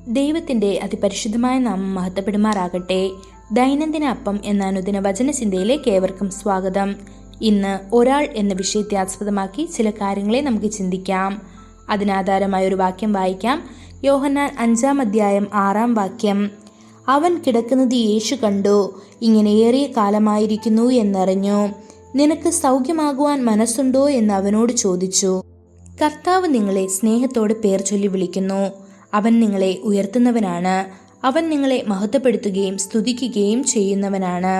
ദൈവത്തിൻ്റെ അതിപരിശുദ്ധമായ നാമം മഹത്വപ്പെടുമാറാകട്ടെ. ദൈനംദിന അപ്പം എന്ന അനുദിന വചനചിന്തയിലേക്ക് ഏവർക്കും സ്വാഗതം. ഇന്ന് ഒരാൾ എന്ന വിഷയത്തെ ആസ്പദമാക്കി ചില കാര്യങ്ങളെ നമുക്ക് ചിന്തിക്കാം. അതിനാധാരമായ ഒരു വാക്യം വായിക്കാം. യോഹന്നാൻ 5-ാം അധ്യായം 6-ാം വാക്യം. അവൻ കിടക്കുന്നത് യേശു കണ്ടു, ഇങ്ങനെ ഏറിയ കാലമായിരിക്കുന്നു എന്നറിഞ്ഞു. നിനക്ക് സൗഖ്യമാകുവാൻ മനസ്സുണ്ടോ എന്ന് അവനോട് ചോദിച്ചു. കർത്താവ് നിങ്ങളെ സ്നേഹത്തോടെ പേർ ചൊല്ലി വിളിക്കുന്നു. അവൻ നിങ്ങളെ ഉയർത്തുന്നവനാണ്. അവൻ നിങ്ങളെ മഹത്വപ്പെടുത്തുകയും സ്തുതിക്കുകയും ചെയ്യുന്നവനാണ്.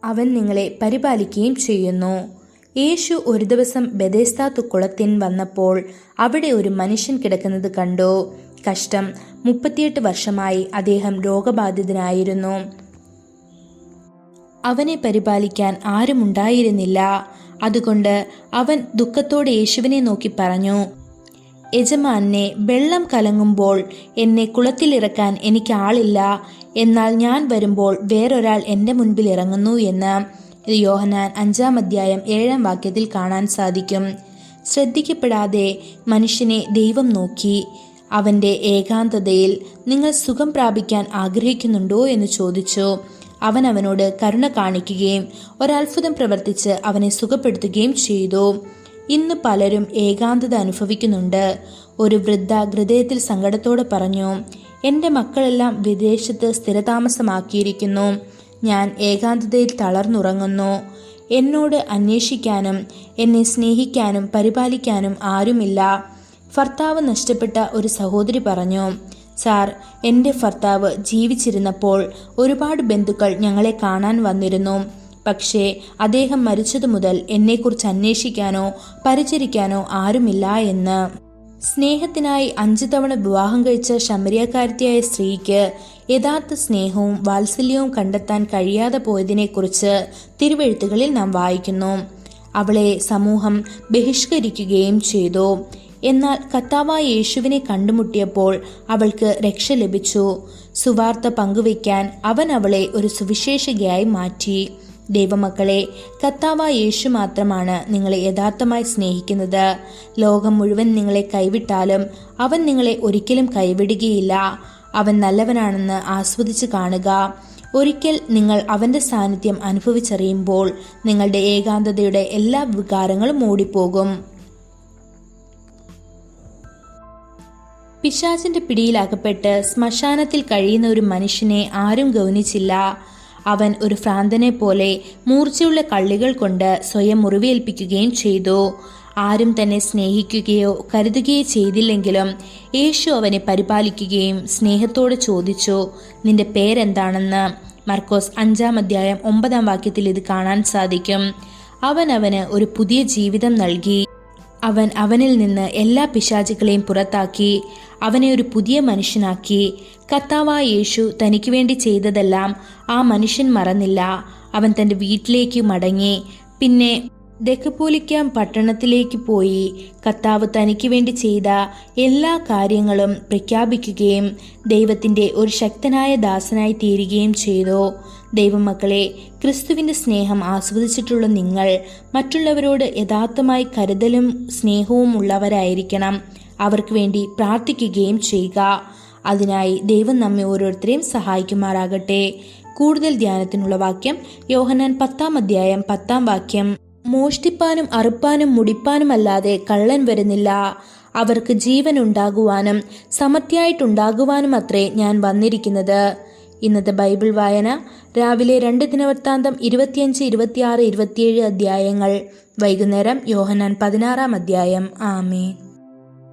അവൻ നിങ്ങളെ പരിപാലിക്കുകയും ചെയ്യുന്നു. യേശു ഒരു ദിവസം ബെഥെസ്ദാ കുളത്തിൽ വന്നപ്പോൾ അവിടെ ഒരു മനുഷ്യൻ കിടക്കുന്നത് കണ്ടു. കഷ്ടം 38 വർഷമായി അദ്ദേഹം രോഗബാധിതനായിരുന്നു. അവനെ പരിപാലിക്കാൻ ആരുമുണ്ടായിരുന്നില്ല. അതുകൊണ്ട് അവൻ ദുഃഖത്തോടെ യേശുവിനെ നോക്കി പറഞ്ഞു, യജമാനെ, വെള്ളം കലങ്ങുമ്പോൾ എന്നെ കുളത്തിലിറക്കാൻ എനിക്ക് ആളില്ല. എന്നാൽ ഞാൻ വരുമ്പോൾ വേറൊരാൾ എൻ്റെ മുൻപിൽ ഇറങ്ങുന്നു എന്ന്. ഇത് യോഹന്നാൻ 5-ാം അധ്യായം 7-ാം വാക്യത്തിൽ കാണാൻ സാധിക്കും. ശ്രദ്ധിക്കപ്പെടാതെ മനുഷ്യനെ ദൈവം നോക്കി. അവൻ്റെ ഏകാന്തതയിൽ നിങ്ങൾ സുഖം പ്രാപിക്കാൻ ആഗ്രഹിക്കുന്നുണ്ടോ എന്ന് ചോദിച്ചു. അവൻ അവനോട് കരുണ കാണിക്കുകയും ഒരത്ഭുതം പ്രവർത്തിച്ച് അവനെ സുഖപ്പെടുത്തുകയും ചെയ്തു. ഇന്ന് പലരും ഏകാന്തത അനുഭവിക്കുന്നുണ്ട്. ഒരു വൃദ്ധ ഹൃദയത്തിൽ സങ്കടത്തോടെ പറഞ്ഞു, എൻ്റെ മക്കളെല്ലാം വിദേശത്ത് സ്ഥിരതാമസമാക്കിയിരിക്കുന്നു. ഞാൻ ഏകാന്തതയിൽ തളർന്നുറങ്ങുന്നു. എന്നോട് അന്വേഷിക്കാനും എന്നെ സ്നേഹിക്കാനും പരിപാലിക്കാനും ആരുമില്ല. ഭർത്താവ് നഷ്ടപ്പെട്ട ഒരു സഹോദരി പറഞ്ഞു, സാർ, എൻ്റെ ഭർത്താവ് ജീവിച്ചിരുന്നപ്പോൾ ഒരുപാട് ബന്ധുക്കൾ ഞങ്ങളെ കാണാൻ വന്നിരുന്നു. പക്ഷേ അദ്ദേഹം മരിച്ചതു മുതൽ എന്നെക്കുറിച്ച് അന്വേഷിക്കാനോ പരിചരിക്കാനോ ആരുമില്ല എന്ന്. സ്നേഹത്തിനായി 5 തവണ വിവാഹം കഴിച്ച ശമരിയക്കാരത്തിയായ സ്ത്രീക്ക് യഥാർത്ഥ സ്നേഹവും വാത്സല്യവും കണ്ടെത്താൻ കഴിയാതെ പോയതിനെക്കുറിച്ച് തിരുവെഴുത്തുകളിൽ നാം വായിക്കുന്നു. അവളെ സമൂഹം ബഹിഷ്കരിക്കുകയും ചെയ്തു. എന്നാൽ കർത്താവായ യേശുവിനെ കണ്ടുമുട്ടിയപ്പോൾ അവൾക്ക് രക്ഷ ലഭിച്ചു. സുവാർത്ത പങ്കുവയ്ക്കാൻ അവൻ അവളെ ഒരു സുവിശേഷകയായി മാറ്റി. ദൈവമക്കളെ, കർത്താവായ യേശു മാത്രമാണ് നിങ്ങളെ യഥാർത്ഥമായി സ്നേഹിക്കുന്നത്. ലോകം മുഴുവൻ നിങ്ങളെ കൈവിട്ടാലും അവൻ നിങ്ങളെ ഒരിക്കലും കൈവിടുകയില്ല. അവൻ നല്ലവനാണെന്ന് ആസ്വദിച്ച് കാണുക. ഒരിക്കൽ നിങ്ങൾ അവൻ്റെ സാന്നിധ്യം അനുഭവിച്ചറിയുമ്പോൾ നിങ്ങളുടെ ഏകാന്തതയുടെ എല്ലാ വികാരങ്ങളും ഓടിപ്പോകും. പിശാചിന്റെ പിടിയിലകപ്പെട്ട് ശ്മശാനത്തിൽ കഴിയുന്ന ഒരു മനുഷ്യനെ ആരും ഗൗനിച്ചില്ല. അവൻ ഒരു ഭ്രാന്തനെ പോലെ മൂർച്ചയുള്ള കള്ളികൾ കൊണ്ട് സ്വയം മുറിവേൽപ്പിക്കുകയും ചെയ്തു. ആരും തന്നെ സ്നേഹിക്കുകയോ കരുതുകയോ ചെയ്തില്ലെങ്കിലും യേശു അവനെ പരിപാലിക്കുകയും സ്നേഹത്തോടെ ചോദിച്ചു, നിന്റെ പേരെന്താണെന്ന്. മർക്കോസ് 5-ാം അധ്യായം 9-ാം വാക്യത്തിൽ ഇത് കാണാൻ സാധിക്കും. അവൻ അവന് ഒരു പുതിയ ജീവിതം നൽകി. അവൻ അവനിൽ നിന്ന് എല്ലാ പിശാചുകളെയും പുറത്താക്കി അവനെ ഒരു പുതിയ മനുഷ്യനാക്കി. കർത്താവായ യേശു തനിക്ക് വേണ്ടി ചെയ്തതെല്ലാം ആ മനുഷ്യൻ മറന്നില്ല. അവൻ തൻ്റെ വീട്ടിലേക്ക് മടങ്ങി. പിന്നെ ദെക്കപ്പോലിക്ക പട്ടണത്തിലേക്ക് പോയി കർത്താവ് തനിക്ക് വേണ്ടി ചെയ്ത എല്ലാ കാര്യങ്ങളും പ്രഖ്യാപിക്കുകയും ദൈവത്തിൻ്റെ ഒരു ശക്തനായ ദാസനായി തീരുകയും ചെയ്തു. ദൈവമക്കളെ, ക്രിസ്തുവിൻ്റെ സ്നേഹം ആസ്വദിച്ചിട്ടുള്ള നിങ്ങൾ മറ്റുള്ളവരോട് യഥാർത്ഥമായി കരുതലും സ്നേഹവും ഉള്ളവരായിരിക്കണം. അവർക്ക് വേണ്ടി പ്രാർത്ഥിക്കുകയും ചെയ്യുക. അതിനായി ദൈവം നമ്മെ ഓരോരുത്തരെയും സഹായിക്കുമാറാകട്ടെ. കൂടുതൽ ധ്യാനത്തിനുള്ള വാക്യം യോഹന്നാൻ 10-ാം അധ്യായം 10-ാം വാക്യം. മോഷ്ടിപ്പാനും അറുപ്പാനും മുടിപ്പാനുമല്ലാതെ കള്ളൻ വരുന്നില്ല. അവർക്ക് ജീവൻ ഉണ്ടാകുവാനും സമൃദ്ധിയായിട്ടുണ്ടാകുവാനും അത്രേ ഞാൻ വന്നിരിക്കുന്നത്. ഇന്നത്തെ ബൈബിൾ വായന രാവിലെ 2 ദിനവൃത്താന്തം 25, 26, 27 അധ്യായങ്ങൾ. വൈകുന്നേരം യോഹന്നാൻ 16-ാം അധ്യായം. ആമേൻ.